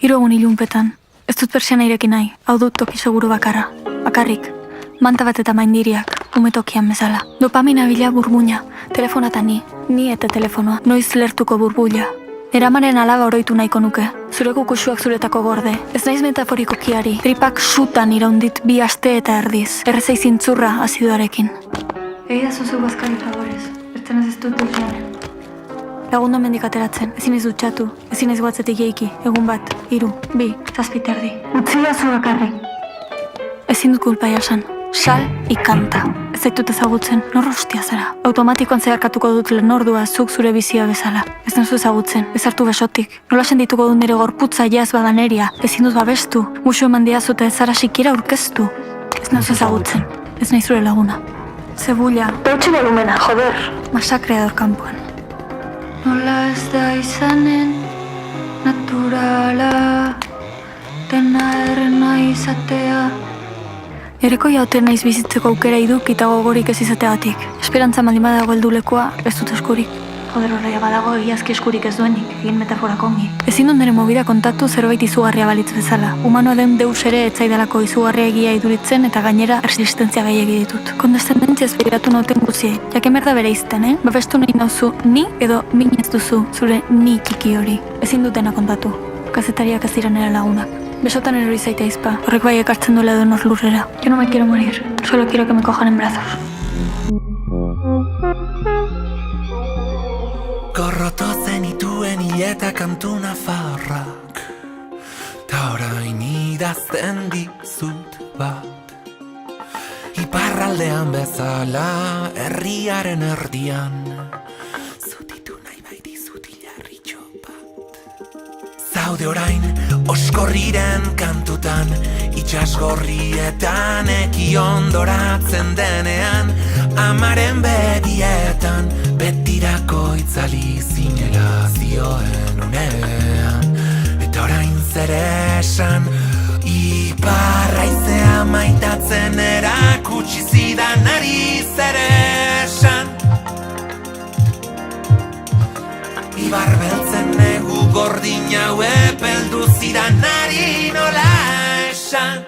3 egun ilunpetan. Ez dut persiana ireki nahi, hau dut toki seguru bakarra. Bakarrik, manta bat eta maindiriak, umetokian bezala. Dopamina bila burbuina, telefonata ni eta telefonoa, noiz lertuko burbuila. Eramaren alaba oroitu nahiko nuke, zure kukusuak zuretako gorde. Ez naiz metaforiko kiari, tripak sutan iraundit 2 aste eta erdiz. Errezei zintzurra aziduarekin. Egia zuzu bazkari favorez, bertzen ez dut dutean. Lagundo mendik ateratzen, ezin ez dutxatu, ezin ez guatzetik jeiki, egun bat, 3, 2, 7 erdi. Utzia zu bakarri. Ezin dut kulpa jasan, sal ikanta. Ez zaitut ezagutzen, nor hostia zara. Automatikoan zeharkatuko dut lehenordua zuk zure bizia bezala. Ez nazu ezagutzen, ez hartu besotik. Nola sendituko dut nire gorputza jaz badaneria. Ezin dut babestu, musu eman diazute ez zara sikiera aurkeztu. Ez nazu ezagutzen, ez nahi zure laguna. Zebulla, deutxe volumena, joder. Masakrea dor kanpoan. Nola ez da izanen naturala, dena errena izatea. Ereko jaute naiz bizitzeko aukera iduk eta gogorik ez izateagatik. Esperantza maldin badago heldulekoa, ez dut eskurik. Joder horreia badago egiazki eskurik ez duenik, egin metaforak ongi. Ezin dut nire mobida kontatu zerbait izugarria balitz bezala. Humanoa den deus ere etzaidalako izugarria egia iduritzen eta gainera resistentzia gehiagi ditut. Kondescendentziaz begiratu nauten guziei. Jaken berda bere izten, Babestu nahi nauzu ni edo min ez duzu zure ni txiki hori. Ezin dutena kontatu. Kazetariak ez dira nera lagunak. Besotan erori zaite izpa, horrek bai ekartzen duela edo nor lurrera. Yo no me quiero morir, solo quiero que me cojan en brazos. Gorroto zenituen hileta kantu nafarrak, ta orain idazten dizut bat. Iparraldean bezala, herriaren erdian, zutitu nahi bai dizut hilarritxo bat. Zaude orain, oskorriren kantutan, itxasgorrietan eki ondoratzen denean, amaren begietan, betirako itzali zinela zioen unean. Eta orain zer esan, iparraizea maitatzen erakutsi zidanari zer esan. Ibar beltzen negu gordin hau epeldu zidanari nola esan.